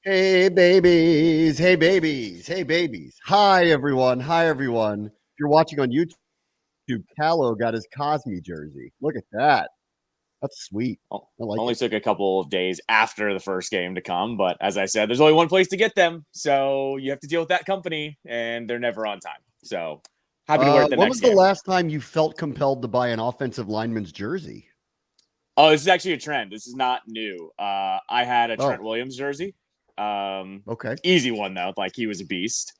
Hey babies, hey babies, hey babies. Hi everyone, hi everyone. If you're watching on YouTube, Callow got his Cosme jersey. Look at that. That's sweet. I like Only it. took a couple of days after the first game to come, but as I said, there's only one place to get them, so you have to deal with that company, and they're never on time. So happy to wear it the When next was the game. last time you felt compelled to buy an offensive lineman's jersey? Oh, this is actually a trend. This is not new. I had a Trent Oh, Williams jersey. Um, okay. Easy one though. Like he was a beast.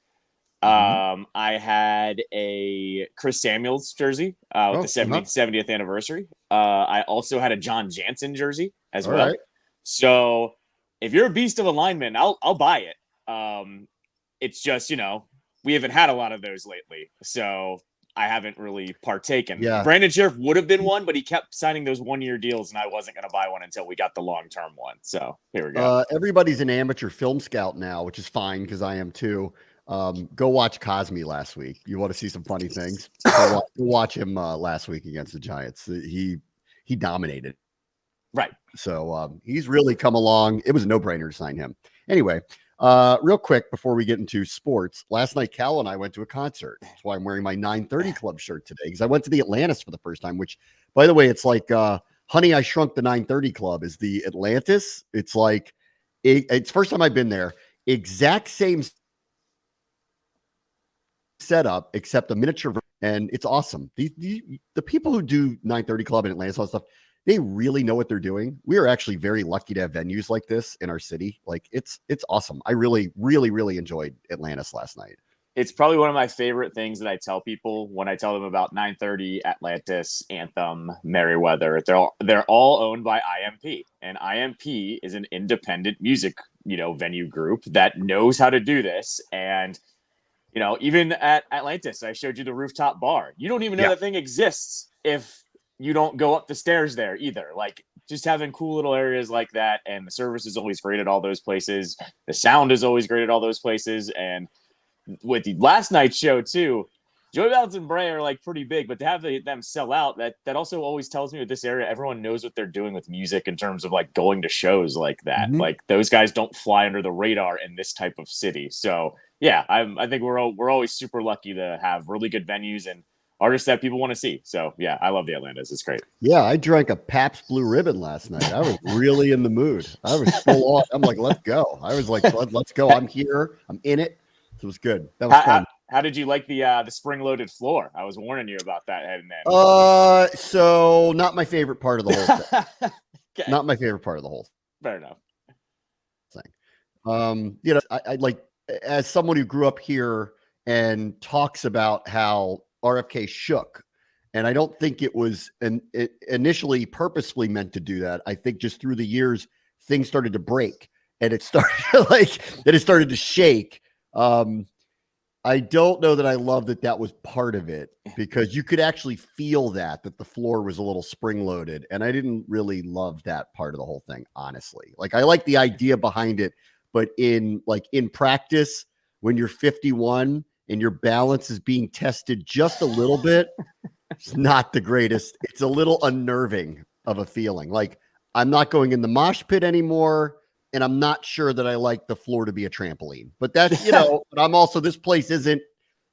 Hmm. I had a Chris Samuels jersey with the Oh, 70th anniversary. I also had a John Jansen jersey as all well. right. So if you're a beast of a lineman, I'll buy it. It's just we haven't had a lot of those lately, so I haven't really partaken. Yeah. Brandon Sheriff would have been one, but he kept signing those 1 year deals, and I wasn't going to buy one until we got the long term one. So here we go. Everybody's an amateur film scout now, which is fine because I am too. Go watch Cosme last week. You want to see some funny things? Go watch him last week against the Giants. He dominated. Right. So he's really come along. It was a no-brainer to sign him. Anyway, real quick before we get into sports, last night Cal and I went to a concert. That's why I'm wearing my 930 Club shirt today because I went to the Atlantis for the first time. Which, by the way, it's like Honey, I Shrunk the 930 Club is the Atlantis. It's like it's first time I've been there. Exact same setup except a miniature, and it's awesome. The people who do 930 Club and Atlantis all that stuff, they really know what they're doing. We are actually very lucky to have venues like this in our city. Like it's awesome. I really enjoyed Atlantis last night. It's probably one of my favorite things that I tell people when I tell them about 930, Atlantis, Anthem, Merriweather. They're all owned by IMP, and IMP is an independent music venue group that knows how to do this. And even at Atlantis, I showed you the rooftop bar. You don't even know Yeah. that thing exists if you don't go up the stairs there either. Like just having cool little areas like that, and the service is always great at all those places. The sound is always great at all those places, and with the last night's show too, Joey Balance and Bray are like pretty big, but to have them sell out, that also always tells me with this area, everyone knows what they're doing with music in terms of like going to shows like that. Mhm. Like those guys don't fly under the radar in this type of city. So yeah, I think we're always super lucky to have really good venues and artists that people want to see. So yeah, I love the Atlantis. It's great. Yeah, I drank a Pabst Blue Ribbon last night. I was really in the mood. I was full on. I'm like, let's go. I was like, let's go. I'm here. I'm in it. So it was good. That was how, how, fun. how did you like the spring loaded floor? I was warning you about that heading So not my favorite part of the whole thing. in. Okay, Not my favorite part of the whole fair enough. thing. I like as someone who grew up here and talks about how RFK shook. And I don't think it was initially purposefully meant to do that. I think just through the years, things started to break and it started it started to shake. Um, I don't know that I love that was part of it because you could actually feel that the floor was a little spring loaded, and I didn't really love that part of the whole thing, honestly. Like I like the idea behind it, but in practice, when you're 51 and your balance is being tested just a little bit, it's not the greatest. It's a little unnerving of a feeling. Like I'm not going in the mosh pit anymore, and I'm not sure that I like the floor to be a trampoline. But that's but I'm also this place isn't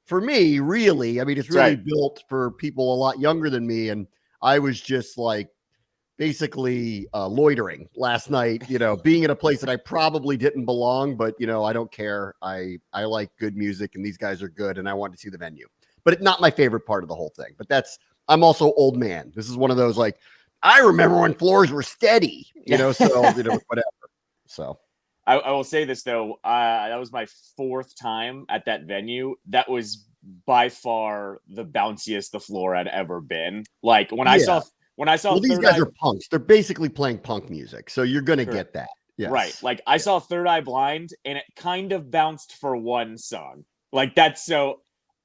for me really. I mean, it's That's really right. built for people a lot younger than me, and I was just like basically loitering last night. Being in a place that I probably didn't belong, but I don't care. I like good music, and these guys are good, and I want to see the venue. But it's not my favorite part of the whole thing. But I'm also old man. This is one of those like I remember when floors were steady. So whatever. So I will say this though, that was my fourth time at that venue. That was by far the bounciest the floor had ever been. Like yeah. when I saw Well, these Third guys Eye, are punks. They're basically playing punk music, so you're gonna sure, get that. right? Yes. Like I Yeah. saw Third Eye Blind, and it kind of bounced for one song. Like that's so.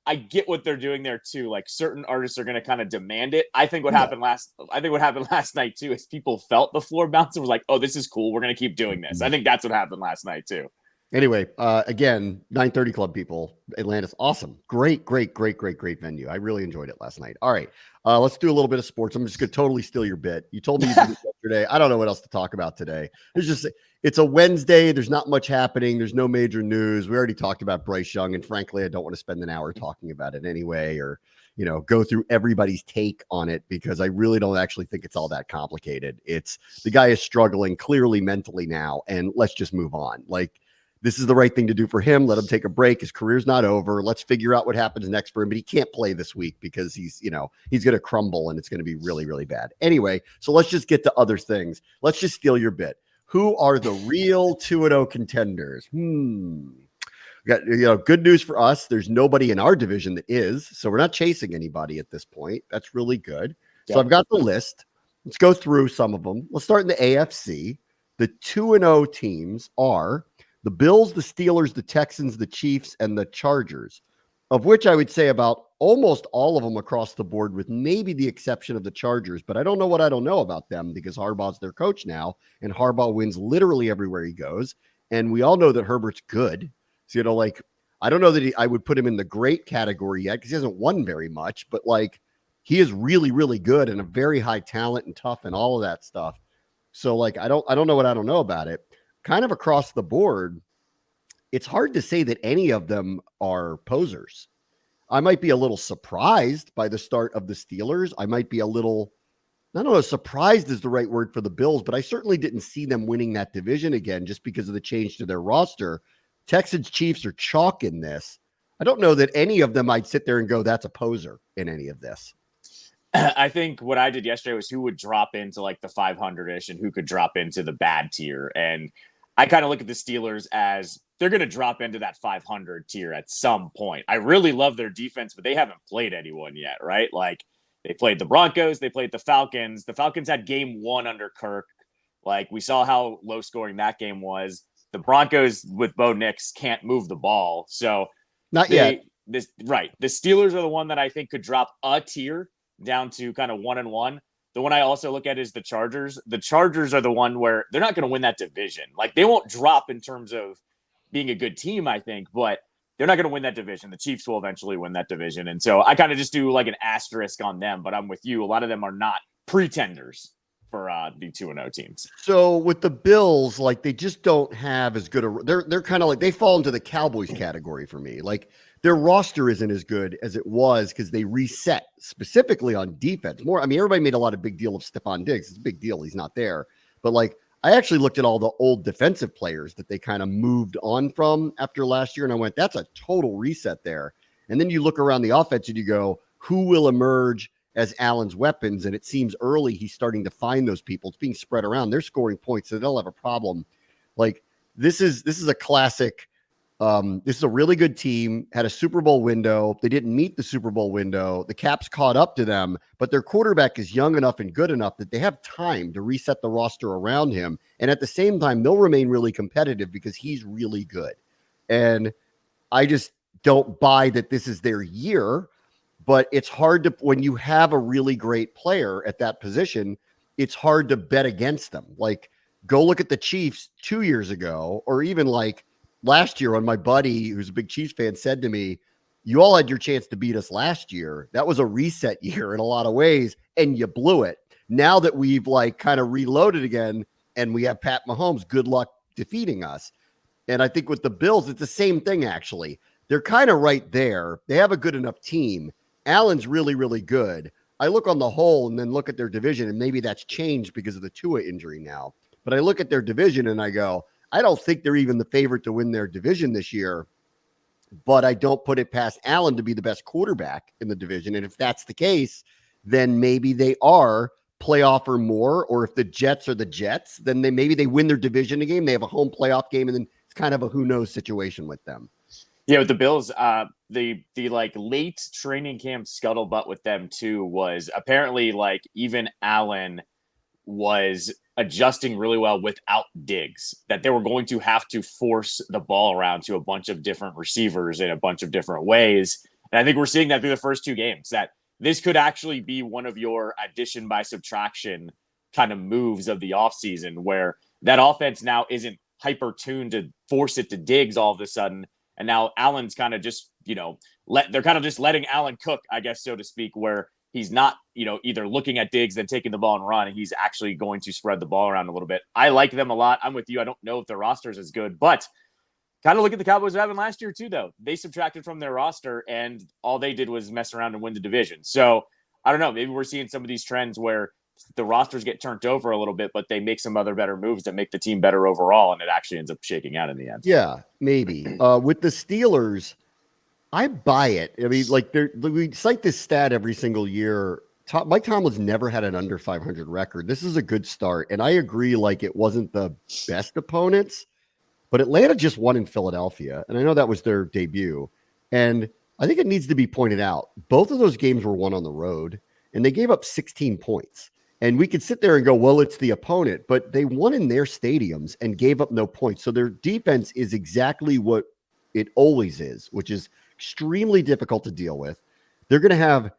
I get what they're doing there too. Like certain artists are going to kind of demand it. Yeah. I think what happened last night too is people felt the floor bounce and was like, "Oh, this is cool. We're going to keep doing this." I think that's what happened last night too. Anyway, again, 930 Club people, Atlantis, awesome. Great venue. I really enjoyed it last night. All right, let's do a little bit of sports. I'm just going to totally steal your bit. You told me you didn't get yesterday. I don't know what else to talk about today. It's a Wednesday. There's not much happening. There's no major news. We already talked about Bryce Young, and frankly, I don't want to spend an hour talking about it anyway, or go through everybody's take on it, because I really don't actually think it's all that complicated. It's the guy is struggling clearly mentally now, and let's just move on. Like, this is the right thing to do for him. Let him take a break. His career's not over. Let's figure out what happens next for him. But he can't play this week because he's going to crumble, and it's going to be really, really bad. Anyway, so let's just get to other things. Let's just steal your bit. Who are the real 2-0 contenders? We got, good news for us. There's nobody in our division that is, so we're not chasing anybody at this point. That's really good. Yep. So I've got the list. Let's go through some of them. Let's start in the AFC. The 2-0 teams are the Bills, the Steelers, the Texans, the Chiefs, and the Chargers, of which I would say about almost all of them across the board, with maybe the exception of the Chargers. But I don't know what I don't know about them, because Harbaugh's their coach now, and Harbaugh wins literally everywhere he goes. And we all know that Herbert's good. So, I don't know that I would put him in the great category yet, because he hasn't won very much, but he is really, really good and a very high talent and tough and all of that stuff. So I don't know what I don't know about it. Kind of across the board, it's hard to say that any of them are posers. I might be a little surprised by the start of the Steelers. I might be a little, I don't know, surprised is the right word for the Bills, but I certainly didn't see them winning that division again just because of the change to their roster. Texans, Chiefs are chalk in this. I don't know that any of them I'd sit there and go, that's a poser in any of this. I think what I did yesterday was who would drop into the 500-ish and who could drop into the bad tier. And I kind of look at the Steelers as they're going to drop into that 500 tier at some point. I really love their defense, but they haven't played anyone yet, right? They played the Broncos, they played the Falcons. The Falcons had game 1 under Kirk. We saw how low scoring that game was. The Broncos with Bo Nix can't move the ball. So not yet. The Steelers are the one that I think could drop a tier down to kind of 1-1. The one I also look at is the Chargers. The Chargers are the one where they're not going to win that division. They won't drop in terms of being a good team, I think, but they're not going to win that division. The Chiefs will eventually win that division. And so I kind of just do an asterisk on them, but I'm with you. A lot of them are not pretenders for the 2-0 teams. So with the Bills, they just don't have as good a, they're kind of they fall into the Cowboys category for me. Their roster isn't as good as it was because they reset specifically on defense. Everybody made a lot of big deal of Stephon Diggs. It's a big deal. He's not there. But I actually looked at all the old defensive players that they kind of moved on from after last year. And I went, that's a total reset there. And then you look around the offense and you go, who will emerge as Allen's weapons? And it seems early he's starting to find those people. It's being spread around. They're scoring points, so they'll have a problem. This is a classic. This is a really good team, had a Super Bowl window. They didn't meet the Super Bowl window. The Caps caught up to them, but their quarterback is young enough and good enough that they have time to reset the roster around him. And at the same time, they'll remain really competitive because he's really good. And I just don't buy that this is their year, but it's hard to, when you have a really great player at that position, it's hard to bet against them. Go look at the Chiefs 2 years ago, or even last year when my buddy, who's a big Chiefs fan, said to me, you all had your chance to beat us last year. That was a reset year in a lot of ways, and you blew it. Now that we've kind of reloaded again and we have Pat Mahomes, good luck defeating us. And I think with the Bills, it's the same thing, actually. They're kind of right there. They have a good enough team. Allen's really, really good. I look on the whole and then look at their division, and maybe that's changed because of the Tua injury now. But I look at their division and I go, I don't think they're even the favorite to win their division this year, but I don't put it past Allen to be the best quarterback in the division. And if that's the case, then maybe they are playoff or more, or if the Jets are the Jets, then maybe they win their division game. They have a home playoff game, and then it's kind of a who knows situation with them. Yeah, with the Bills, the late training camp scuttlebutt with them too was apparently even Allen was adjusting really well without Diggs, that they were going to have to force the ball around to a bunch of different receivers in a bunch of different ways. And I think we're seeing that through the first 2 games, that this could actually be one of your addition by subtraction kind of moves of the offseason, where that offense now isn't hyper tuned to force it to Diggs all of a sudden. And now Allen's kind of just, they're kind of just letting Allen cook, I guess, so to speak, where he's not, either looking at Diggs, then taking the ball and run. He's actually going to spread the ball around a little bit. I like them a lot. I'm with you. I don't know if their roster is as good, but kind of look at the Cowboys having last year too, though. They subtracted from their roster, and all they did was mess around and win the division. So I don't know. Maybe we're seeing some of these trends where the rosters get turned over a little bit, but they make some other better moves that make the team better overall, and it actually ends up shaking out in the end. Yeah, maybe. With the Steelers, I buy it. I mean, like we cite this stat every single year. Mike Tomlin's never had an under 500 record. This is a good start, and I agree. Like it wasn't the best opponents, but Atlanta just won in Philadelphia, and I know that was their debut. And I think it needs to be pointed out, both of those games were won on the road, and they gave up 16 points. And we could sit there and go, well, it's the opponent, but they won in their stadiums and gave up no points. So their defense is exactly what it always is, which is extremely difficult to deal with. They're going to have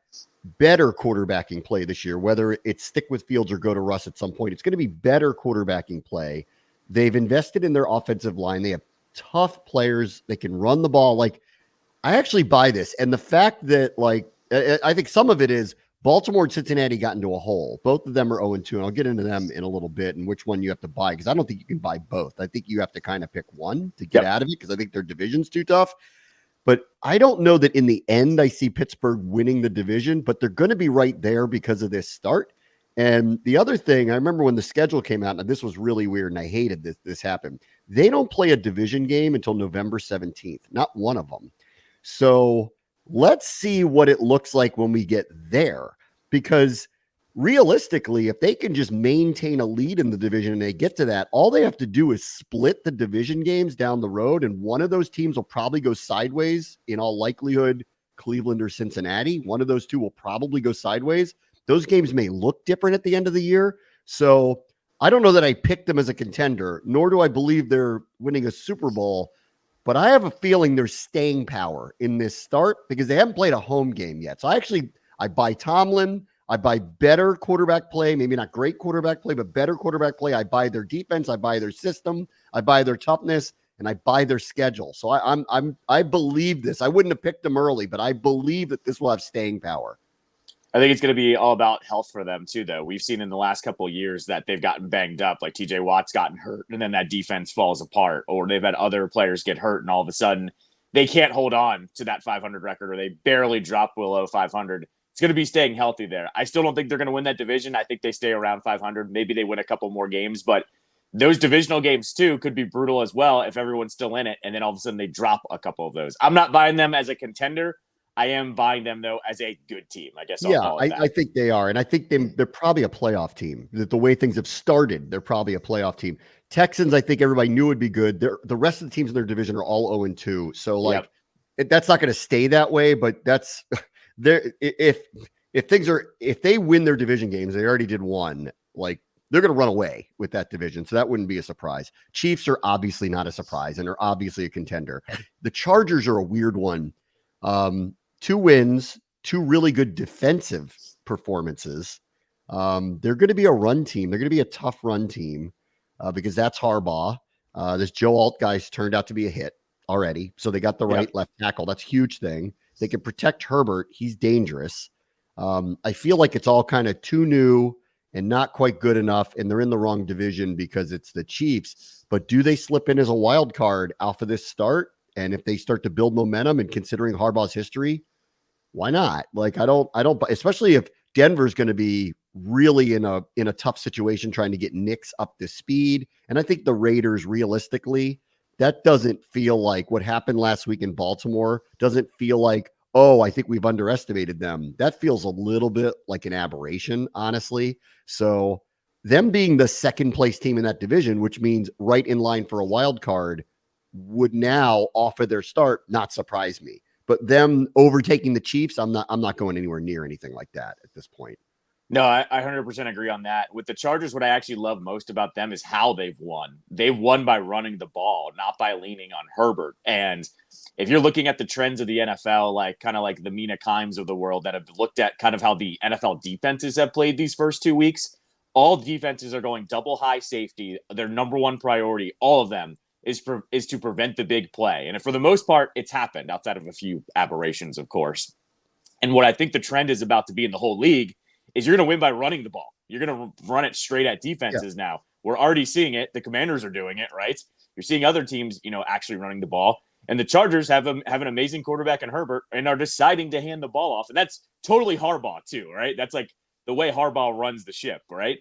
better quarterbacking play this year, whether it's stick with Fields or go to Russ at some point. It's going to be better quarterbacking play. They've invested in their offensive line. They have tough players. They can run the ball. Like, I actually buy this. And the fact that, like, I think some of it is Baltimore and Cincinnati got into a hole. Both of them are 0-2, and I'll get into them in a little bit and which one you have to buy, because I don't think you can buy both. I think you have to kind of pick one to get out of it, because I think their division's too tough. But I don't know that in the end I see Pittsburgh winning the division, but they're going to be right there because of this start. And the other thing, I remember when the schedule came out, and this was really weird, and I hated this happened. They don't play a division game until November 17th, not one of them. So let's see what it looks like when we get there, because realistically, if they can just maintain a lead in the division and they get to that, all they have to do is split the division games down the road, and one of those teams will probably go sideways, in all likelihood, Cleveland or Cincinnati. One of those two will probably go sideways. Those games may look different at the end of the year. So I don't know that I picked them as a contender, nor do I believe they're winning a Super Bowl, but I have a feeling there's staying power in this start because they haven't played a home game yet. So I buy Tomlin. I buy better quarterback play, maybe not great quarterback play, but better quarterback play. I buy their defense. I buy their system. I buy their toughness, and I buy their schedule. So I believe this. I wouldn't have picked them early, but I believe that this will have staying power. I think it's going to be all about health for them too, though. We've seen in the last couple of years that they've gotten banged up, like TJ Watt's gotten hurt, and then that defense falls apart, or they've had other players get hurt, and all of a sudden they can't hold on to that 500 record, or they barely drop below 500. It's going to be staying healthy there. I still don't think they're going to win that division. I think they stay around 500. Maybe they win a couple more games, but those divisional games too could be brutal as well if everyone's still in it, and then all of a sudden they drop a couple of those. I'm not buying them as a contender. I am buying them, though, as a good team. I guess I'll call it that. I think they are. And I think they're probably a playoff team. That the way things have started, they're probably a playoff team. Texans, I think everybody knew would be good. The rest of the teams in their division are all 0-2. So, that's not going to stay that way. But that's there. If they win their division games, they already did one. Like, they're going to run away with that division. So that wouldn't be a surprise. Chiefs are obviously not a surprise, and they're obviously a contender. The Chargers are a weird one. 2 wins, 2 really good defensive performances. They're going to be a run team. They're going to be a tough run team because that's Harbaugh. This Joe Alt guy's turned out to be a hit already. So they got the right left tackle. That's a huge thing. They can protect Herbert. He's dangerous. I feel like it's all kind of too new and not quite good enough, and they're in the wrong division because it's the Chiefs. But do they slip in as a wild card off of this start? And if they start to build momentum, and considering Harbaugh's history, why not? Like, I don't, especially if Denver's going to be really in a tough situation trying to get Knicks up to speed. And I think the Raiders, realistically, that doesn't feel like what happened last week in Baltimore. Doesn't feel like, oh, I think we've underestimated them. That feels a little bit like an aberration, honestly. So them being the second place team in that division, which means right in line for a wild card, would now offer their start not surprise me. But them overtaking the Chiefs, I'm not going anywhere near anything like that at this point. No, I 100% agree on that. With the Chargers, what I actually love most about them is how they've won. They've won by running the ball, not by leaning on Herbert. And if you're looking at the trends of the NFL, like kind of like the Mina Kimes of the world that have looked at kind of how the NFL defenses have played these first 2 weeks, all defenses are going double high safety. Their number one priority, all of them, is to prevent the big play. And for the most part, it's happened outside of a few aberrations, of course. And what I think the trend is about to be in the whole league is you're going to win by running the ball. You're going to run it straight at defenses now. We're already seeing it. The Commanders are doing it, right? You're seeing other teams, actually running the ball. And the Chargers have an amazing quarterback in Herbert and are deciding to hand the ball off. And that's totally Harbaugh too, right? That's like the way Harbaugh runs the ship, right?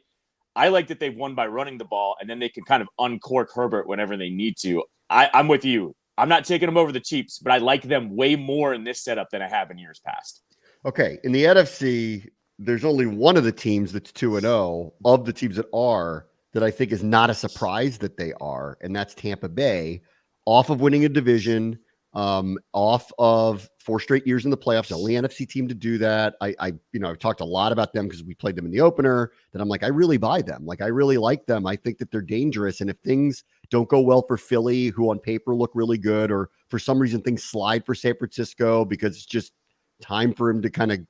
I like that they've won by running the ball, and then they can kind of uncork Herbert whenever they need to. I'm with you. I'm not taking them over the Chiefs, but I like them way more in this setup than I have in years past. Okay. In the NFC, there's only one of the teams that's 2-0 of the teams that are that I think is not a surprise that they are, and that's Tampa Bay, off of winning a division, off of 4 straight years in the playoffs. The only NFC team to do that. I've talked a lot about them because we played them in the opener. That I'm like, I really buy them. Like, I really like them. I think that they're dangerous. And if things don't go well for Philly, who on paper look really good, or for some reason things slide for San Francisco because it's just time for him to kind of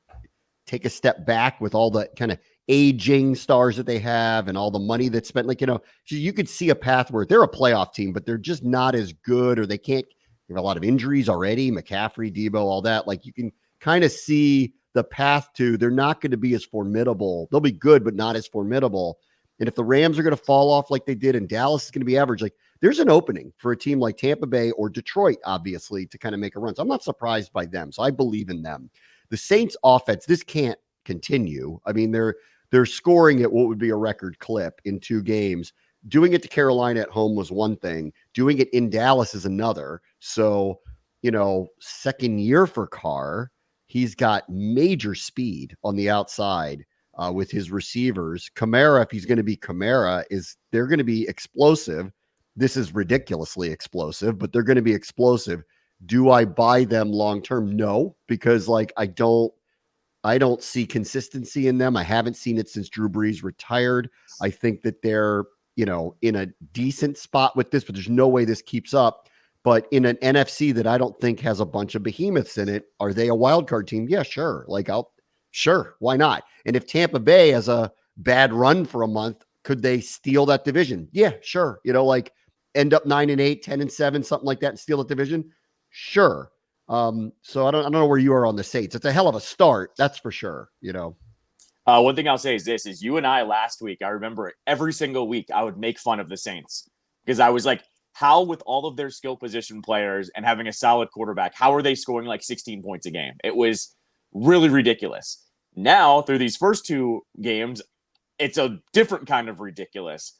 take a step back with all the kind of aging stars that they have and all the money that's spent. Like, you could see a path where they're a playoff team, but they're just not as good, or they can't. They have a lot of injuries already, McCaffrey, Debo, all that. Like, you can kind of see the path to, they're not going to be as formidable. They'll be good, but not as formidable. And if the Rams are going to fall off like they did, and Dallas is going to be average, like, there's an opening for a team like Tampa Bay or Detroit, obviously, to kind of make a run. So I'm not surprised by them. So I believe in them. The Saints offense, this can't continue. I mean, they're scoring at what would be a record clip in 2 games. Doing it to Carolina at home was one thing. Doing it in Dallas is another. So, second year for Carr, he's got major speed on the outside with his receivers. Kamara, if he's going to be Kamara, they're going to be explosive. This is ridiculously explosive, but they're going to be explosive. Do I buy them long term? No, because I don't see consistency in them. I haven't seen it since Drew Brees retired. I think that they're in a decent spot with this, but there's no way this keeps up. But in an NFC that I don't think has a bunch of behemoths in it, are they a wild card team? Yeah, sure. Sure. Why not? And if Tampa Bay has a bad run for a month, could they steal that division? Yeah, sure. End up 9-8, 10-7, something like that, and steal the division. Sure. So I don't know where you are on the Saints. It's a hell of a start. That's for sure. One thing I'll say is you and I last week, I remember every single week I would make fun of the Saints because I was like, how with all of their skill position players and having a solid quarterback, how are they scoring like 16 points a game? It was really ridiculous. Now, through these first 2 games, it's a different kind of ridiculous.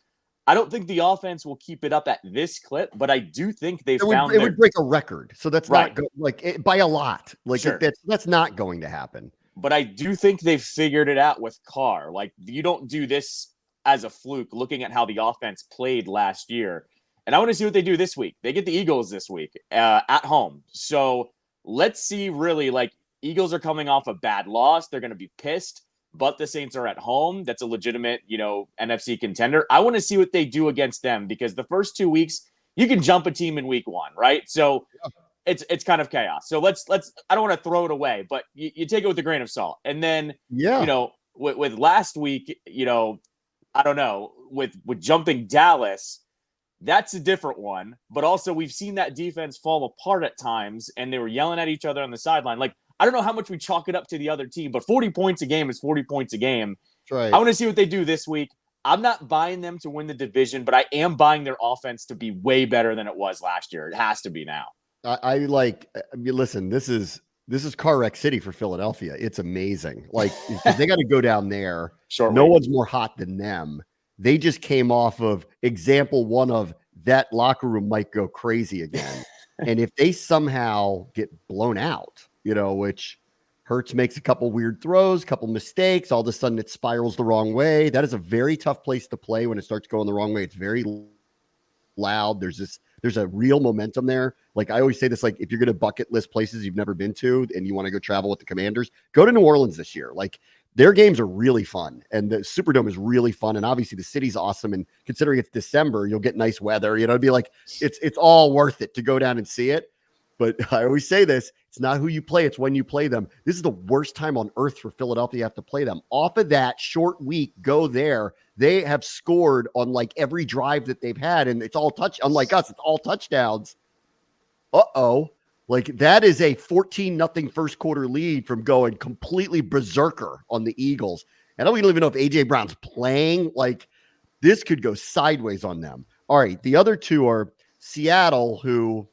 I don't think the offense will keep it up at this clip, but I do think it would break a record. So that's right. Not by a lot. Sure. That's not going to happen. But I do think they've figured it out with Carr. Like, you don't do this as a fluke, looking at how the offense played last year. And I want to see what they do this week. They get the Eagles this week at home. So let's see, really, Eagles are coming off a bad loss. They're going to be pissed, but the Saints are at home. That's a legitimate, NFC contender. I want to see what they do against them because the first 2 weeks, you can jump a team in week 1, right? So it's kind of chaos. So let's I don't want to throw it away, but you take it with a grain of salt. And then, with last week, I don't know, with jumping Dallas, that's a different one. But also we've seen that defense fall apart at times, and they were yelling at each other on the sideline. Like, I don't know how much we chalk it up to the other team, but 40 points a game is 40 points a game. That's right. I want to see what they do this week. I'm not buying them to win the division, but I am buying their offense to be way better than it was last year. It has to be now. Listen, this is car wreck city for Philadelphia. It's amazing. Because they got to go down there. No one's more hot than them. They just came off of example 1 of that locker room might go crazy again. And if they somehow get blown out, which Hurts makes a couple weird throws, couple mistakes, all of a sudden it spirals the wrong way. That is a very tough place to play when it starts going the wrong way. It's very loud. There's a real momentum there. Like, I always say this, if you're going to bucket list places you've never been to and you want to go travel with the Commanders, go to New Orleans this year. Their games are really fun, and the Superdome is really fun. And obviously the city's awesome. And considering it's December, you'll get nice weather. It'd be it's all worth it to go down and see it. But I always say this, it's not who you play, it's when you play them. This is the worst time on earth for Philadelphia to have to play them. Off of that short week, go there. They have scored on every drive that they've had, and it's all unlike us, it's all touchdowns. Uh-oh. Like that is a 14-0 first quarter lead from going completely berserker on the Eagles. And I don't even know if AJ Brown's playing. Like this could go sideways on them. All right. The other two are Seattle, who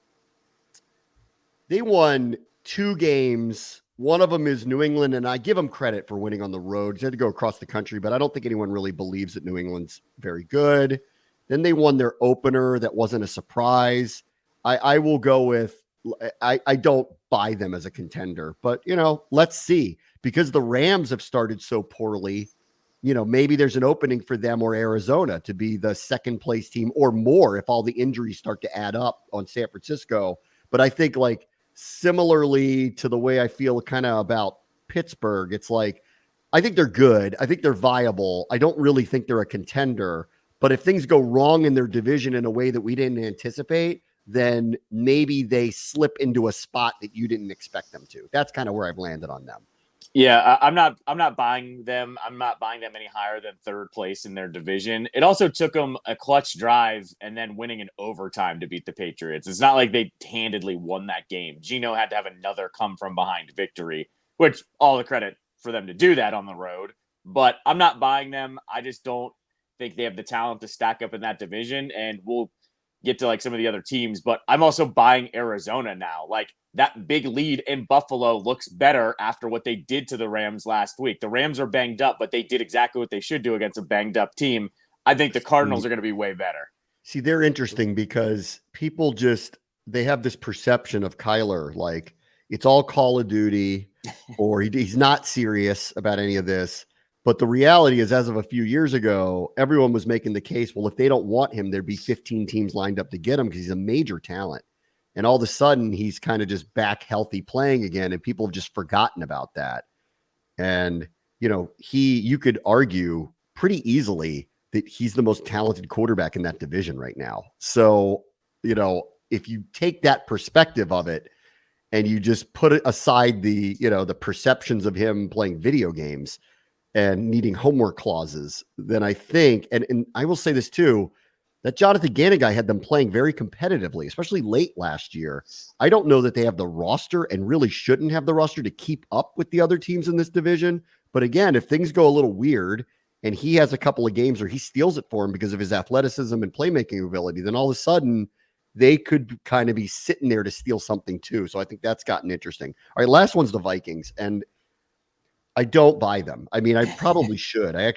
they won 2 games. One of them is New England, and I give them credit for winning on the road. They had to go across the country, but I don't think anyone really believes that New England's very good. Then they won their opener. That wasn't a surprise. I will go with, I don't buy them as a contender, but, let's see. Because the Rams have started so poorly, maybe there's an opening for them or Arizona to be the second place team or more if all the injuries start to add up on San Francisco. But I think like similarly to the way I feel kind of about Pittsburgh, it's like, I think they're good. I think they're viable. I don't really think they're a contender, but if things go wrong in their division in a way that we didn't anticipate, then maybe they slip into a spot that you didn't expect them to. That's kind of where I've landed on them. Yeah, I'm not buying them. I'm not buying them any higher than third place in their division. It also took them a clutch drive and then winning in overtime to beat the Patriots. It's not like they handedly won that game. Geno had to have another come from behind victory, which all the credit for them to do that on the road. But I'm not buying them. I just don't think they have the talent to stack up in that division, and we'll get to like some of the other teams, but I'm also buying Arizona now. Like that big lead in Buffalo looks better after what they did to the Rams last week. The Rams are banged up, but they did exactly what they should do against a banged up team. I think the Cardinals are going to be way better. See, they're interesting because people they have this perception of Kyler, like it's all Call of Duty or he's not serious about any of this. But the reality is, as of a few years ago, everyone was making the case, well, if they don't want him, there'd be 15 teams lined up to get him because he's a major talent. And all of a sudden, he's kind of just back healthy playing again, and people have just forgotten about that. And, you could argue pretty easily that he's the most talented quarterback in that division right now. So, if you take that perspective of it and you just put aside the perceptions of him playing video games and needing homework clauses, then I think, and I will say this too, that Jonathan Gannon guy had them playing very competitively, especially late last year. I don't know that they have the roster and really shouldn't have the roster to keep up with the other teams in this division. But again, if things go a little weird and he has a couple of games where he steals it for him because of his athleticism and playmaking ability, then all of a sudden they could kind of be sitting there to steal something too. So I think that's gotten interesting. All right, last one's the Vikings. And I don't buy them. I mean, I probably should. I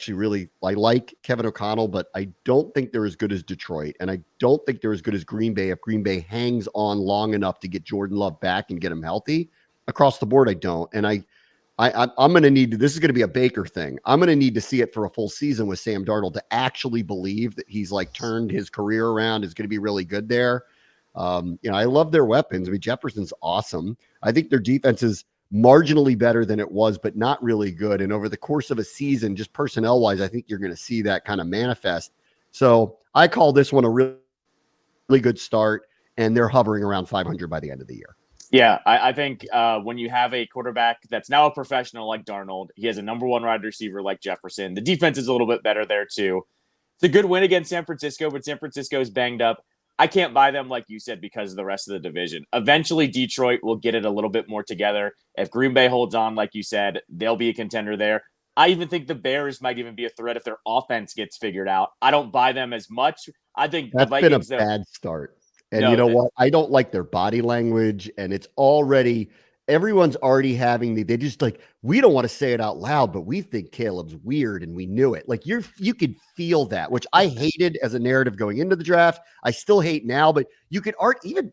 like Kevin O'Connell, but I don't think they're as good as Detroit. And I don't think they're as good as Green Bay if Green Bay hangs on long enough to get Jordan Love back and get him healthy. Across the board, I don't. And I'm going to need to, this is going to be a Baker thing. I'm going to need to see it for a full season with Sam Darnold to actually believe that he's like turned his career around, is going to be really good there. I love their weapons. I mean, Jefferson's awesome. I think their defense is marginally better than it was, but not really good. And over the course of a season, just personnel wise, I think you're going to see that kind of manifest. So I call this one a really, really good start, and they're hovering around 500 by the end of the year. Yeah, I think when you have a quarterback that's now a professional like Darnold, he has a number one wide receiver like Jefferson. The defense is a little bit better there too. It's a good win against San Francisco, but San Francisco is banged up. I can't buy them, like you said, because of the rest of the division. Eventually, Detroit will get it a little bit more together. If Green Bay holds on, like you said, they'll be a contender there. I even think the Bears might even be a threat if their offense gets figured out. I don't buy them as much. I think that's the Vikings been a bad start. And you know what? I don't like their body language, and it's already everyone's already having they just like, we don't want to say it out loud, but we think Caleb's weird and we knew it. Like you could feel that, which I hated as a narrative going into the draft. I still hate now, but you could even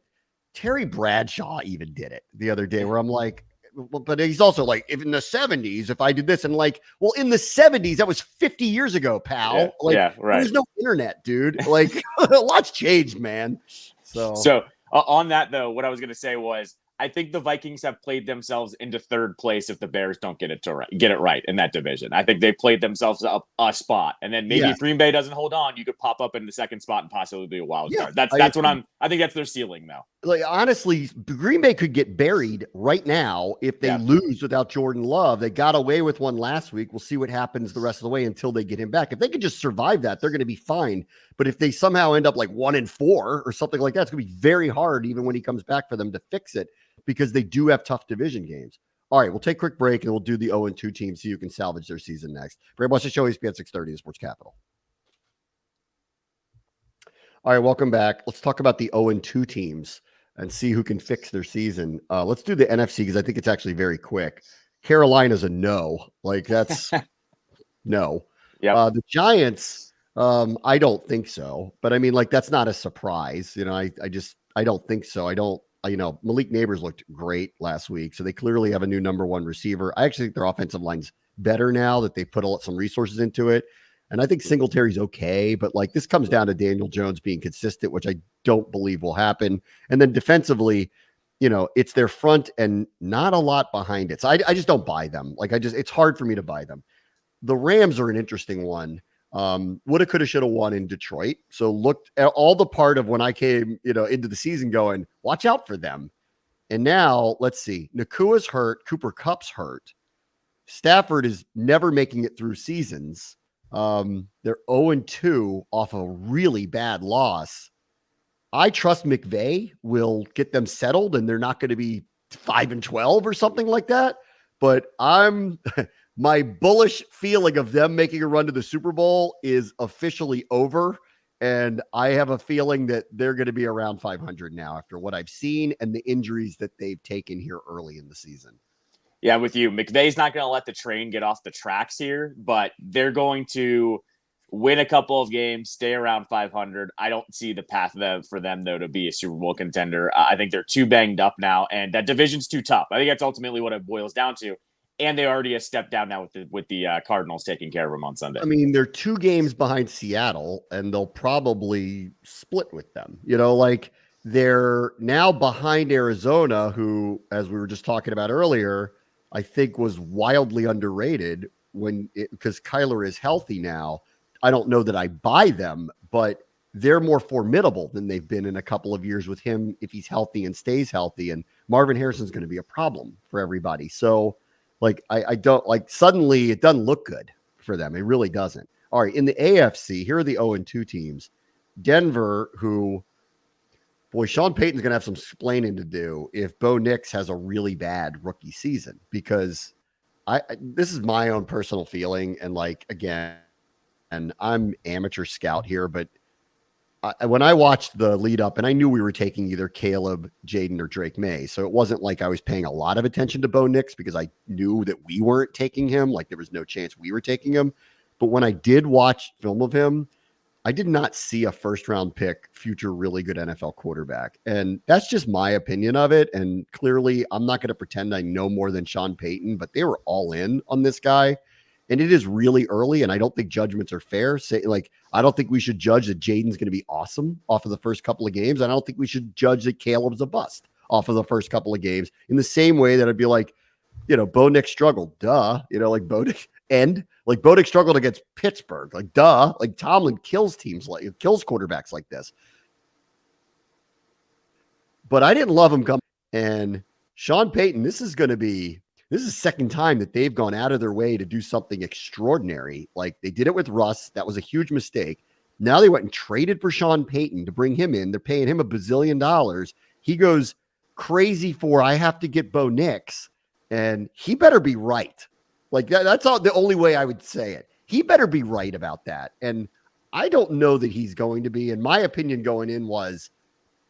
Terry Bradshaw even did it the other day where I'm like, but he's also like, if in the 70s, if I did this and like, well, in the 70s, that was 50 years ago, pal. Yeah, like, yeah, right. There's no internet, dude. Like a lot's changed, man. So on that though, what I was going to say was, I think the Vikings have played themselves into third place if the Bears don't get it right in that division. I think they played themselves up a spot, and then maybe if Green Bay doesn't hold on, you could pop up in the second spot and possibly be a wild card. That's what I think that's their ceiling though. Like honestly, Green Bay could get buried right now if they lose without Jordan Love. They got away with one last week. We'll see what happens the rest of the way until they get him back. If they could just survive that, they're going to be fine. But if they somehow end up like 1-4 or something like that, it's going to be very hard even when he comes back for them to fix it. because they do have tough division games. All right, we'll take a quick break and we'll do the 0-2 teams so you can salvage their season next. Brad, watch the show, ESPN 630, the Sports Capital. All right, welcome back. Let's talk about the 0-2 teams and see who can fix their season. Let's do the NFC because I think it's actually very quick. Carolina's a no. Like, that's no. Yep. The Giants, I don't think so. But I mean, like, that's not a surprise. You know, I don't think so. Malik Neighbors looked great last week. So they clearly have a new number one receiver. I actually think their offensive line's better now that they put some resources into it. And I think Singletary's okay, but like this comes down to Daniel Jones being consistent, which I don't believe will happen. And then defensively, it's their front and not a lot behind it. So I just don't buy them. It's hard for me to buy them. The Rams are an interesting one. Woulda, coulda, shoulda won in Detroit. So looked at all the part of when I came, into the season going, watch out for them. And now let's see. Nakua's hurt. Cooper Kupp's hurt. Stafford is never making it through seasons. They're 0-2 off a really bad loss. I trust McVay will get them settled and they're not going to be 5-12 or something like that. But my bullish feeling of them making a run to the Super Bowl is officially over. And I have a feeling that they're going to be around 500 now after what I've seen and the injuries that they've taken here early in the season. Yeah, with you. McVay's not going to let the train get off the tracks here, but they're going to win a couple of games, stay around 500. I don't see the path for them, though, to be a Super Bowl contender. I think they're too banged up now, and that division's too tough. I think that's ultimately what it boils down to. And they already a step down now with the Cardinals taking care of them on Sunday. I mean, they're 2 games behind Seattle, and they'll probably split with them. They're now behind Arizona, who, as we were just talking about earlier, I think was wildly underrated because Kyler is healthy now. I don't know that I buy them, but they're more formidable than they've been in a couple of years with him if he's healthy and stays healthy. And Marvin Harrison's going to be a problem for everybody. So, I don't suddenly it doesn't look good for them. It really doesn't. All right, in the AFC, here are the 0-2 teams. Denver, Sean Payton's going to have some explaining to do if Bo Nix has a really bad rookie season, because this is my own personal feeling. And again, and I'm amateur scout here, but when I watched the lead up, and I knew we were taking either Caleb, Jaden, or Drake May. So it wasn't like I was paying a lot of attention to Bo Nix because I knew that we weren't taking him. Like there was no chance we were taking him. But when I did watch film of him, I did not see a first-round pick, future really good NFL quarterback. And that's just my opinion of it. And clearly, I'm not going to pretend I know more than Sean Payton, but they were all in on this guy. And it is really early, and I don't think judgments are fair. I don't think we should judge that Jaden's going to be awesome off of the first couple of games. I don't think we should judge that Caleb's a bust off of the first couple of games in the same way that I'd be like, Bo Nix struggled. Duh. Bo Nix. And Bo Nix struggled against Pittsburgh. Duh. Tomlin kills kills quarterbacks like this. But I didn't love him coming. And Sean Payton, this is the second time that they've gone out of their way to do something extraordinary. Like they did it with Russ. That was a huge mistake. Now they went and traded for Sean Payton to bring him in. They're paying him $1 bazillion. He goes crazy I have to get Bo Nix, and he better be right. That's the only way I would say it. He better be right about that. And I don't know that he's going to be. And my opinion going in was,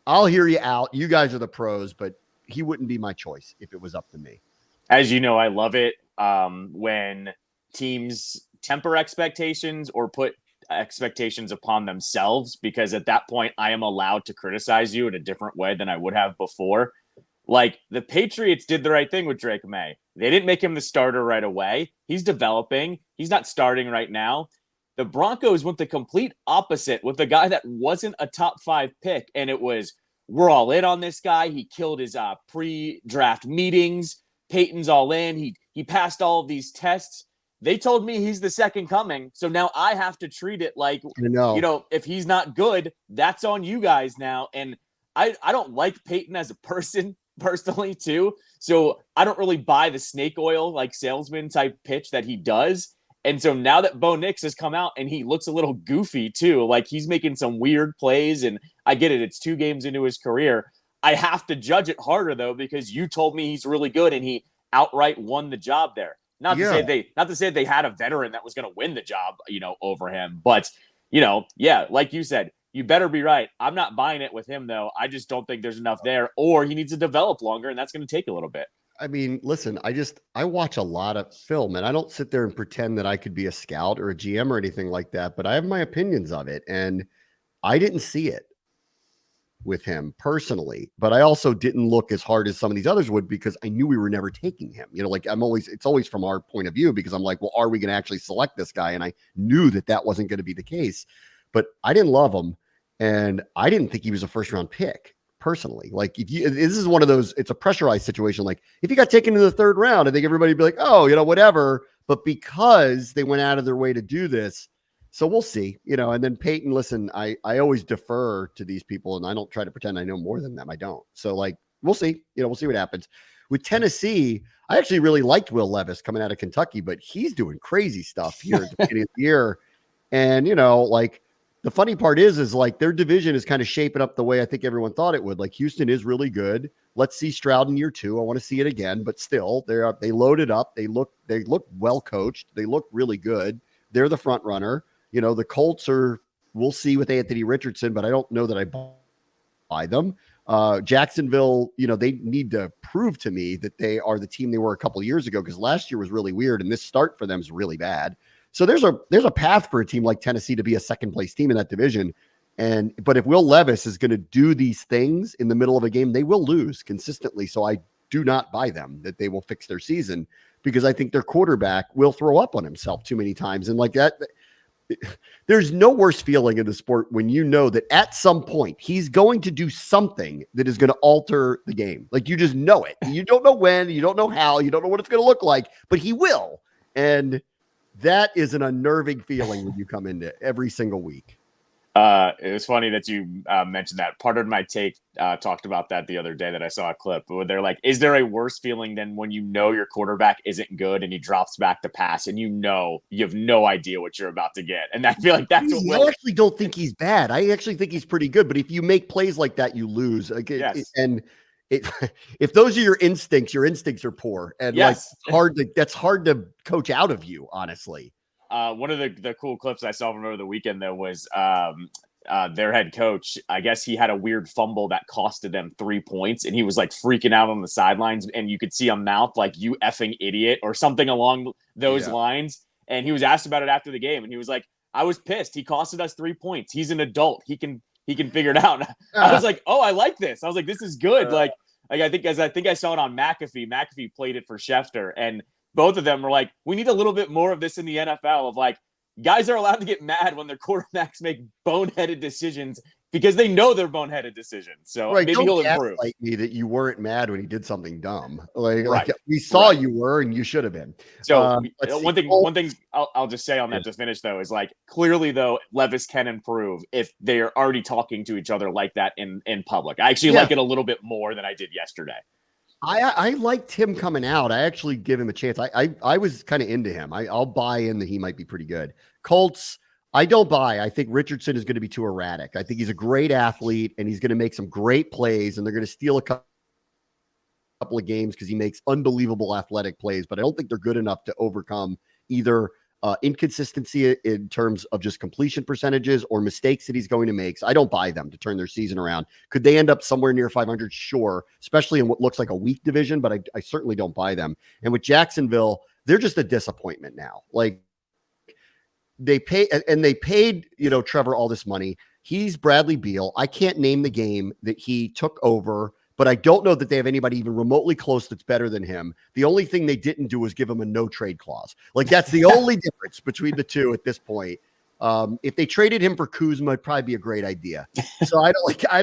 I'll hear you out. You guys are the pros, but he wouldn't be my choice if it was up to me. As you know, I love it when teams temper expectations or put expectations upon themselves, because at that point, I am allowed to criticize you in a different way than I would have before. The Patriots did the right thing with Drake May. They didn't make him the starter right away. He's developing. He's not starting right now. The Broncos went the complete opposite with a guy that wasn't a top 5 pick. And it was, we're all in on this guy. He killed his pre-draft meetings. Peyton's all in. He passed all of these tests. They told me he's the second coming. So now I have to treat it like, if he's not good, that's on you guys now. And I don't like Peyton as a person personally too. So I don't really buy the snake oil, salesman type pitch that he does. And so now that Bo Nix has come out and he looks a little goofy too, he's making some weird plays, and I get it. It's 2 games into his career. I have to judge it harder though, because you told me he's really good and he outright won the job there. Not to say they had a veteran that was going to win the job, over him, but like you said, you better be right. I'm not buying it with him though. I just don't think there's enough there, or he needs to develop longer, and that's going to take a little bit. I mean, listen, I watch a lot of film, and I don't sit there and pretend that I could be a scout or a GM or anything like that, but I have my opinions of it, and I didn't see it with him personally, but I also didn't look as hard as some of these others would, because I knew we were never taking him. Like it's always from our point of view, because I'm like, well, are we going to actually select this guy? And I knew that wasn't going to be the case, but I didn't love him. And I didn't think he was a first round pick personally. Like this is one of those, it's a pressurized situation. Like if he got taken in the third round, I think everybody would be like, oh, whatever. But because they went out of their way to do this, so we'll see, and then Peyton, listen, I always defer to these people, and I don't try to pretend I know more than them. I don't. So we'll see, we'll see what happens with Tennessee. I actually really liked Will Levis coming out of Kentucky, but he's doing crazy stuff here at the beginning of the year. And, the funny part is like their division is kind of shaping up the way I think everyone thought it would. Like Houston is really good. Let's see Stroud in year 2. I want to see it again, but still they loaded up. They look well coached. They look really good. They're the front runner. The Colts we'll see with Anthony Richardson, but I don't know that I buy them. Jacksonville, they need to prove to me that they are the team they were a couple of years ago, because last year was really weird and this start for them is really bad. So there's a path for a team like Tennessee to be a second place team in that division. But if Will Levis is going to do these things in the middle of a game, they will lose consistently. So I do not buy them that they will fix their season, because I think their quarterback will throw up on himself too many times. And like that, there's no worse feeling in the sport when you know that at some point he's going to do something that is going to alter the game. Like you just know it. You don't know when, you don't know how, you don't know what it's going to look like, but he will. And that is an unnerving feeling when you come into every single week. It was funny that you mentioned that. Part of my take talked about that the other day that I saw a clip where they're like, is there a worse feeling than when your quarterback isn't good and he drops back to pass and you have no idea what you're about to get? And I feel like that's what I actually don't think he's bad. I actually think he's pretty good. But if you make plays like that, you lose. Yes. If those are your instincts are poor. And yes. That's hard to coach out of you, honestly. One of the cool clips I saw from over the weekend, though, was their head coach. I guess he had a weird fumble that costed them 3 points, and he was like freaking out on the sidelines, and you could see on mouth like, you effing idiot, or something along those lines. And he was asked about it after the game, and he was like, I was pissed. He costed us 3 points. He's an adult. He can figure it out. I was like, oh, I like this. I was like, this is good. I think I saw it on McAfee. McAfee played it for Schefter, and both of them were like, we need a little bit more of this in the NFL, of like, guys are allowed to get mad when their quarterbacks make boneheaded decisions because they know they're boneheaded decisions. So maybe he'll improve. Like me that you weren't mad when he did something dumb. Like we saw you were, and you should have been. So one thing I'll just say on that to finish though is like, clearly though, Levis can improve if they are already talking to each other like that in public. I actually like it a little bit more than I did yesterday. I liked him coming out. I actually give him a chance. I was kind of into him. I'll buy in that he might be pretty good. Colts, I don't buy. I think Richardson is going to be too erratic. I think he's a great athlete, and he's going to make some great plays, and they're going to steal a couple of games because he makes unbelievable athletic plays, but I don't think they're good enough to overcome either inconsistency in terms of just completion percentages or mistakes that he's going to make. So I don't buy them to turn their season around. Could they end up somewhere near 500? Sure, especially in what looks like a weak division, but I certainly don't buy them. And with Jacksonville, they're just a disappointment now. Like they paid Trevor all this money. He's Bradley Beal. I can't name the game that he took over, but I don't know that they have anybody even remotely close that's better than him. The only thing they didn't do was give him a no trade clause. Like that's the only difference between the two at this point. If they traded him for Kuzma, it'd probably be a great idea. So I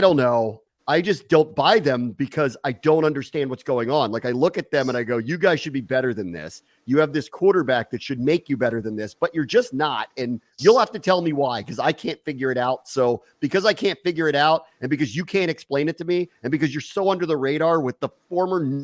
don't know. I just don't buy them because I don't understand what's going on. Like I look at them and I go, you guys should be better than this. You have this quarterback that should make you better than this, but you're just not. And you'll have to tell me why, because I can't figure it out. So because I can't figure it out, and because you can't explain it to me, and because you're so under the radar with the former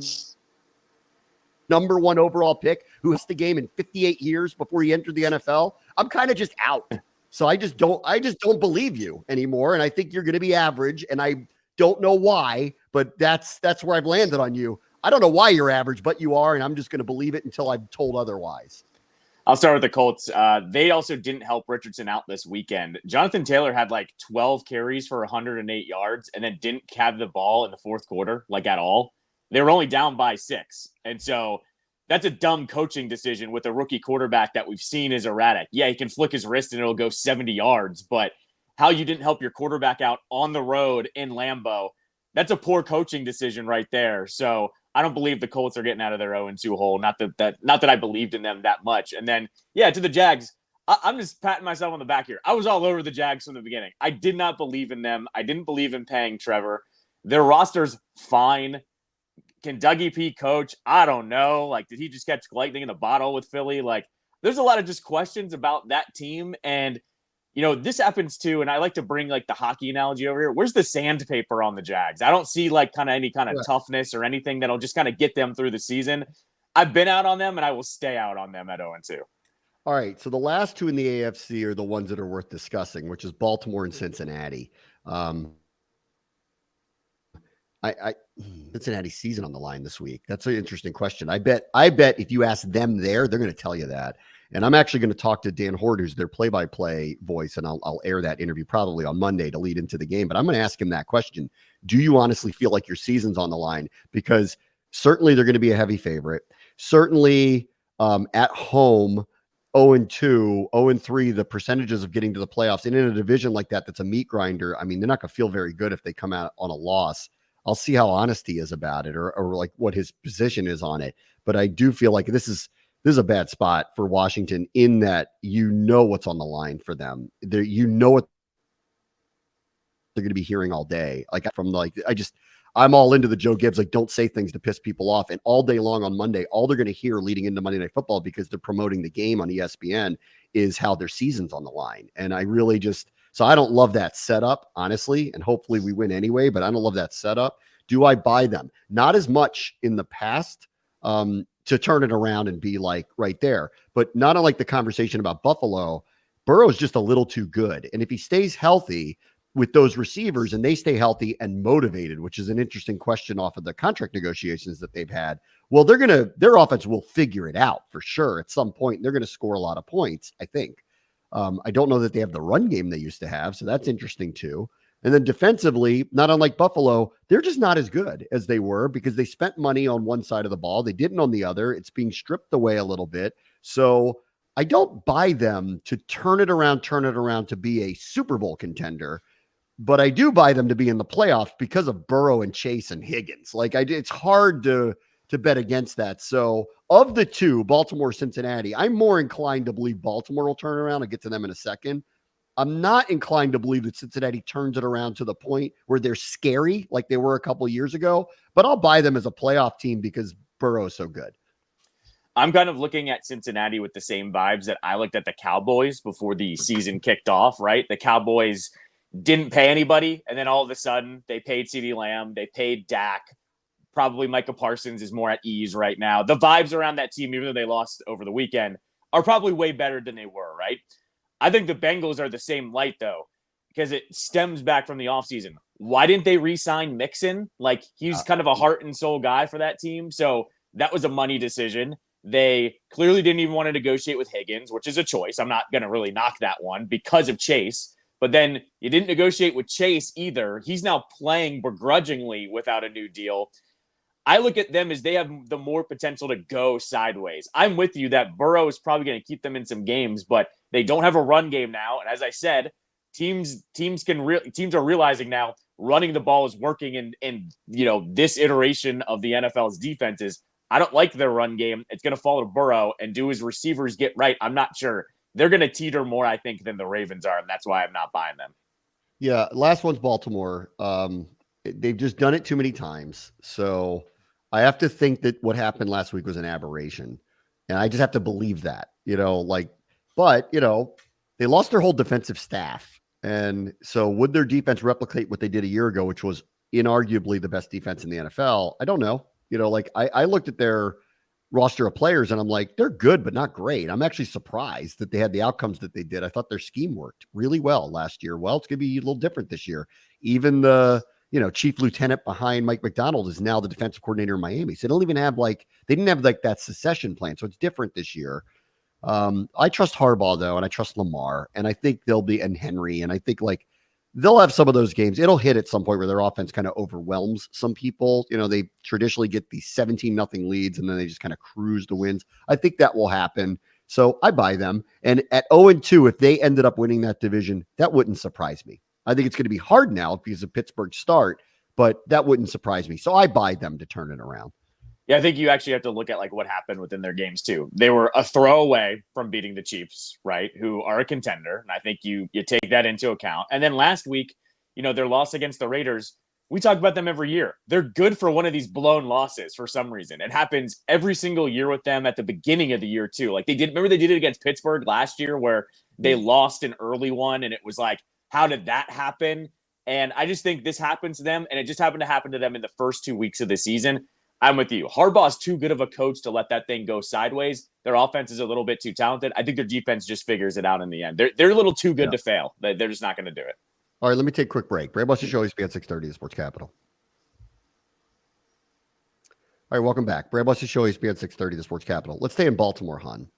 number 1 overall pick who missed the game in 58 years before he entered the NFL, I'm kind of just out. So I just don't believe you anymore. And I think you're going to be average. And I don't know why, but that's where I've landed on you. I don't know why you're average, but you are. And I'm just going to believe it until I'm told otherwise. I'll start with the Colts. They also didn't help Richardson out this weekend. Jonathan Taylor had like 12 carries for 108 yards and then didn't have the ball in the fourth quarter, like at all. They were only down by 6. And so that's a dumb coaching decision with a rookie quarterback that we've seen is erratic. Yeah, he can flick his wrist and it'll go 70 yards, but how you didn't help your quarterback out on the road in Lambeau, that's a poor coaching decision right there. So I don't believe the Colts are getting out of their 0-2 hole. Not that I believed in them that much. And then, yeah, to the Jags, I'm just patting myself on the back here. I was all over the Jags from the beginning. I did not believe in them. I didn't believe in paying Trevor. Their roster's fine. Can Dougie P coach? I don't know. Like, did he just catch lightning in a bottle with Philly? Like, there's a lot of just questions about that team. And, you know, this happens too. And I like to bring like the hockey analogy over here. Where's the sandpaper on the Jags? I don't see like kind of any kind of toughness or anything that'll just kind of get them through the season. I've been out on them and I will stay out on them at 0-2. All right. So the last two in the AFC are the ones that are worth discussing, which is Baltimore and Cincinnati. Cincinnati season on the line this week. That's an interesting question. I bet if you ask them there, they're going to tell you that. And I'm actually going to talk to Dan Hort, who's their play-by-play voice, and I'll air that interview probably on Monday to lead into the game. But I'm going to ask him that question. Do you honestly feel like your season's on the line? Because certainly they're going to be a heavy favorite. Certainly at home, 0-2, 0-3, the percentages of getting to the playoffs. And in a division like that, that's a meat grinder, I mean, they're not going to feel very good if they come out on a loss. I'll see how honest he is about it or like what his position is on it. But I do feel like this is a bad spot for Washington in that you know what's on the line for them. You know what they're going to be hearing all day. Like from I'm all into the Joe Gibbs, like don't say things to piss people off. And all day long on Monday, all they're going to hear leading into Monday Night Football because they're promoting the game on ESPN is how their season's on the line. And I really so I don't love that setup, honestly, and hopefully we win anyway, but I don't love that setup. Do I buy them? Not as much in the past to turn it around and be like right there, but not unlike the conversation about Buffalo, Burrow's just a little too good. And if he stays healthy with those receivers and they stay healthy and motivated, which is an interesting question off of the contract negotiations that they've had, well, their offense will figure it out for sure at some point. They're going to score a lot of points, I think. I don't know that they have the run game they used to have, so that's interesting too. And then defensively, not unlike Buffalo, they're just not as good as they were because they spent money on one side of the ball. They didn't on the other. It's being stripped away a little bit. So I don't buy them to turn it around to be a Super Bowl contender, but I do buy them to be in the playoffs because of Burrow and Chase and Higgins. Like it's hard to bet against that. So of the two, Baltimore, Cincinnati, I'm more inclined to believe Baltimore will turn around. I'll get to them in a second. I'm not inclined to believe that Cincinnati turns it around to the point where they're scary like they were a couple of years ago, but I'll buy them as a playoff team because Burrow is so good. I'm kind of looking at Cincinnati with the same vibes that I looked at the Cowboys before the season kicked off, right? The Cowboys didn't pay anybody, and then all of a sudden they paid CeeDee Lamb, they paid Dak. Probably Micah Parsons is more at ease right now. The vibes around that team, even though they lost over the weekend, are probably way better than they were, right? I think the Bengals are the same light, though, because it stems back from the offseason. Why didn't they re-sign Mixon? Like, he's kind of a heart and soul guy for that team. So that was a money decision. They clearly didn't even want to negotiate with Higgins, which is a choice. I'm not going to really knock that one because of Chase. But then you didn't negotiate with Chase either. He's now playing begrudgingly without a new deal. I look at them as they have the more potential to go sideways. I'm with you that Burrow is probably going to keep them in some games, but they don't have a run game now. And as I said, teams are realizing now running the ball is working in this iteration of the NFL's defenses. I don't like their run game. It's going to fall to Burrow, and do his receivers get right? I'm not sure. They're going to teeter more, I think, than the Ravens are, and that's why I'm not buying them. Yeah, last one's Baltimore. They've just done it too many times. So I have to think that what happened last week was an aberration. And I just have to believe that, but they lost their whole defensive staff. And so would their defense replicate what they did a year ago, which was inarguably the best defense in the NFL? I don't know. I looked at their roster of players, and I'm like, they're good, but not great. I'm actually surprised that they had the outcomes that they did. I thought their scheme worked really well last year. Well, it's going to be a little different this year. Even the, chief lieutenant behind Mike McDonald is now the defensive coordinator in Miami. So they don't even have they didn't have that succession plan. So it's different this year. I trust Harbaugh though, and I trust Lamar, and I think and Henry, and I think they'll have some of those games. It'll hit at some point where their offense kind of overwhelms some people. They traditionally get these 17-0 leads and then they just kind of cruise the wins. I think that will happen. So I buy them. And at 0-2, if they ended up winning that division, that wouldn't surprise me. I think it's going to be hard now because of Pittsburgh's start, but that wouldn't surprise me. So I buy them to turn it around. Yeah, I think you actually have to look at what happened within their games too. They were a throw away from beating the Chiefs, right? Who are a contender. And I think you take that into account. And then last week, their loss against the Raiders, we talk about them every year. They're good for one of these blown losses for some reason. It happens every single year with them at the beginning of the year too. Remember they did it against Pittsburgh last year where they lost an early one and it was how did that happen? And I just think this happens to them, and it just happened to happen to them in the first 2 weeks of the season. I'm with you. Harbaugh's too good of a coach to let that thing go sideways. Their offense is a little bit too talented. I think their defense just figures it out in the end. They're a little too good to fail. They're just not going to do it. All right, let me take a quick break. Brad Buster's Show, ESPN 630, the Sports Capital. All right, welcome back. Brad Buster's Show, ESPN 630, the Sports Capital. Let's stay in Baltimore, hon.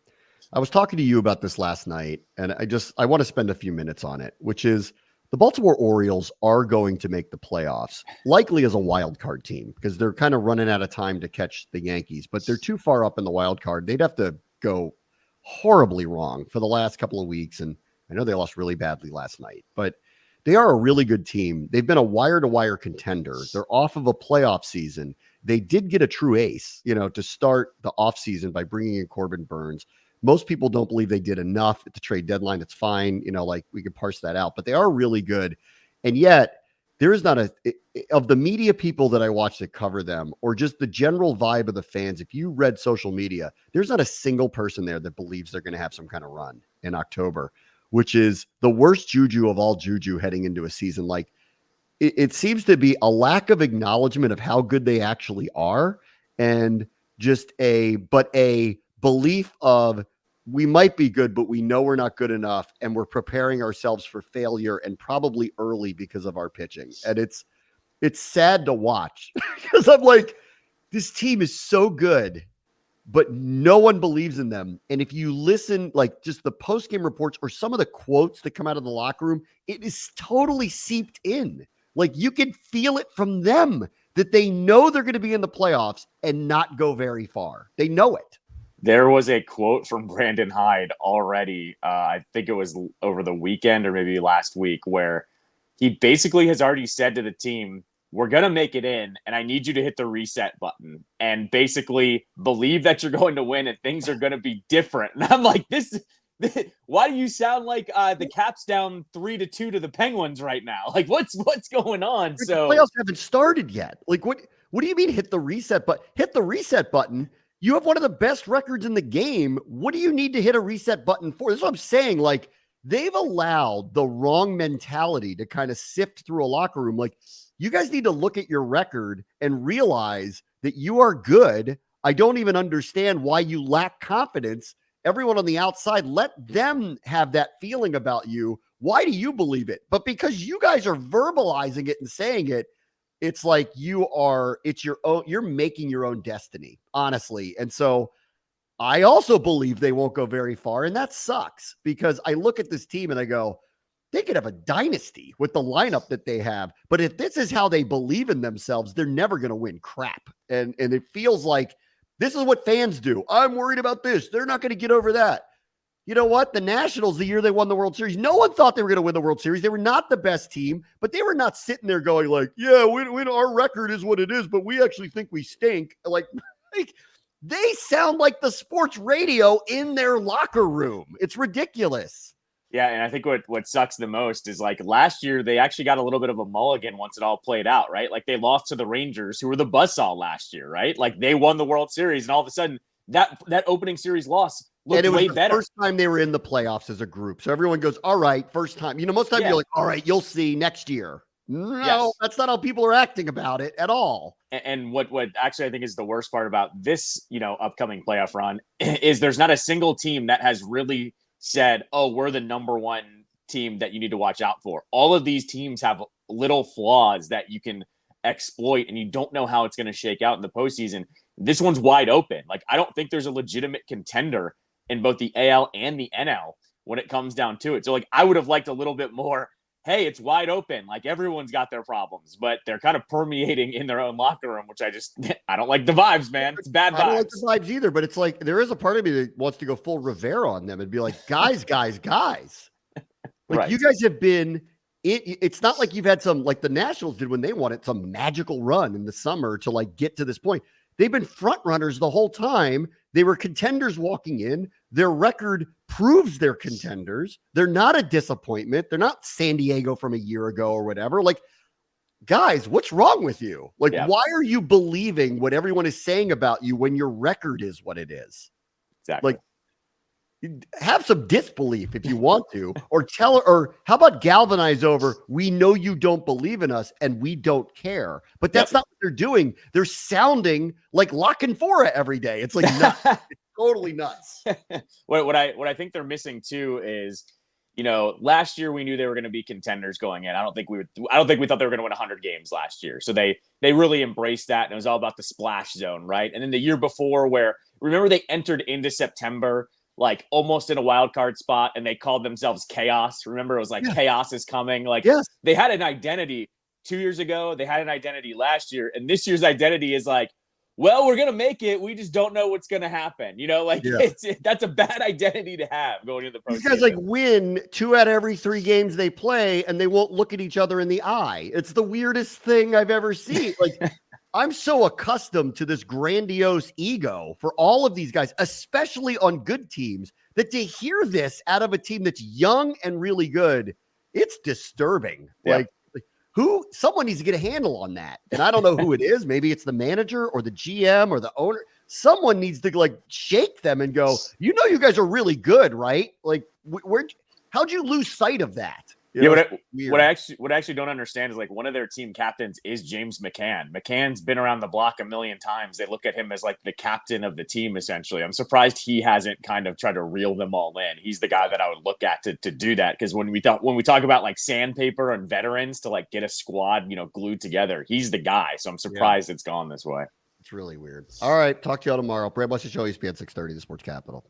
I was talking to you about this last night, and I want to spend a few minutes on it, which is the Baltimore Orioles are going to make the playoffs, likely as a wild card team, because they're kind of running out of time to catch the Yankees, but they're too far up in the wild card. They'd have to go horribly wrong for the last couple of weeks, and I know they lost really badly last night, but they are a really good team. They've been a wire-to-wire contender. They're off of a playoff season. They did get a true ace, to start the offseason by bringing in Corbin Burns. Most people don't believe they did enough at the trade deadline. It's fine. We could parse that out, but they are really good. And yet there is not of the media people that I watch that cover them, or just the general vibe of the fans. If you read social media, there's not a single person there that believes they're going to have some kind of run in October, which is the worst juju of all juju heading into a season. It seems to be a lack of acknowledgement of how good they actually are. And just a belief of we might be good, but we know we're not good enough, and we're preparing ourselves for failure, and probably early because of our pitching. And it's sad to watch because I'm like, this team is so good, but no one believes in them. And if you listen, just the post-game reports or some of the quotes that come out of the locker room, it is totally seeped in. You can feel it from them that they know they're going to be in the playoffs and not go very far. They know it. There was a quote from Brandon Hyde already. I think it was over the weekend or maybe last week, where he basically has already said to the team, we're going to make it in, and I need you to hit the reset button and basically believe that you're going to win and things are going to be different. And I'm like, why do you sound like the Caps down 3-2 to the Penguins right now? What's going on? So the playoffs haven't started yet. What do you mean hit the reset button? Hit the reset button. You have one of the best records in the game. What do you need to hit a reset button for? This is what I'm saying. They've allowed the wrong mentality to kind of sift through a locker room. You guys need to look at your record and realize that you are good. I don't even understand why you lack confidence. Everyone on the outside, let them have that feeling about you. Why do you believe it? But because you guys are verbalizing it and saying it, it's like it's your own, you're making your own destiny, honestly. And so I also believe they won't go very far. And that sucks because I look at this team and I go, they could have a dynasty with the lineup that they have. But if this is how they believe in themselves, they're never going to win crap. And it feels like this is what fans do. I'm worried about this. They're not going to get over that. You know what? The Nationals, the year they won the World Series, no one thought they were going to win the World Series. They were not the best team, but they were not sitting there going yeah, our record is what it is, but we actually think we stink. They sound like the sports radio in their locker room. It's ridiculous. Yeah, and I think what sucks the most is last year they actually got a little bit of a mulligan once it all played out, right? They lost to the Rangers, who were the buzzsaw last year, right? They won the World Series, and all of a sudden that opening series loss looked way better. First time they were in the playoffs as a group. So everyone goes, all right, first time. Most of the time you're like, all right, you'll see next year. No, Yes. that's not how people are acting about it at all. And what actually I think is the worst part about this, upcoming playoff run is there's not a single team that has really said, "Oh, we're the number one team that you need to watch out for." All of these teams have little flaws that you can exploit, and you don't know how it's going to shake out in the postseason. This one's wide open. Like, I don't think there's a legitimate contender in both the AL and the NL when it comes down to it. So, like, I would have liked a little bit more. Hey, it's wide open. Like, everyone's got their problems, but they're kind of permeating in their own locker room, which I don't like the vibes, man. It's bad vibes. I don't like the vibes either, but it's like there is a part of me that wants to go full Rivera on them and be like, guys. Like, Right. you guys have been it's not like you've had some, like the Nationals did when they wanted some magical run in the summer to like get to this point. They've been front runners the whole time. They were contenders walking in. Their record proves they're contenders. They're not a disappointment. They're not San Diego from a year ago or whatever. Like, guys, what's wrong with you? Like, why are you believing what everyone is saying about you when your record is what it is? Exactly. Like, have some disbelief if you want to, or how about galvanize over, we know you don't believe in us and we don't care. But that's not what they're doing. They're sounding like La Canfora every day. It's like nuts. It's totally nuts. What I think they're missing too is, last year we knew they were going to be contenders going in. I don't think we thought they were going to win 100 games last year. So they really embraced that, and it was all about the splash zone, right? And then the year before, where remember they entered into September like almost in a wild card spot, and they called themselves Chaos. Remember, it was like Chaos is coming. Like, they had an identity 2 years ago. They had an identity last year, and this year's identity is like, well, we're gonna make it. We just don't know what's gonna happen. That's a bad identity to have going into the postseason. These guys like win 2 out of every 3 games they play, and they won't look at each other in the eye. It's the weirdest thing I've ever seen. Like, I'm so accustomed to this grandiose ego for all of these guys, especially on good teams, that to hear this out of a team that's young and really good, it's disturbing. Like, someone needs to get a handle on that. And I don't know who it is. Maybe it's the manager or the GM or the owner. Someone needs to like shake them and go, you guys are really good, right? Like, how'd you lose sight of that? What I actually don't understand is, like, one of their team captains is James McCann. McCann's been around the block a million times. They look at him as like the captain of the team, essentially. I'm surprised he hasn't kind of tried to reel them all in. He's the guy that I would look at to do that. Because when we talk about like sandpaper and veterans to like get a squad, glued together, he's the guy. So I'm surprised it's gone this way. It's really weird. All right. Talk to y'all tomorrow. Brad Bush Show, ESPN 630, the Sports Capital.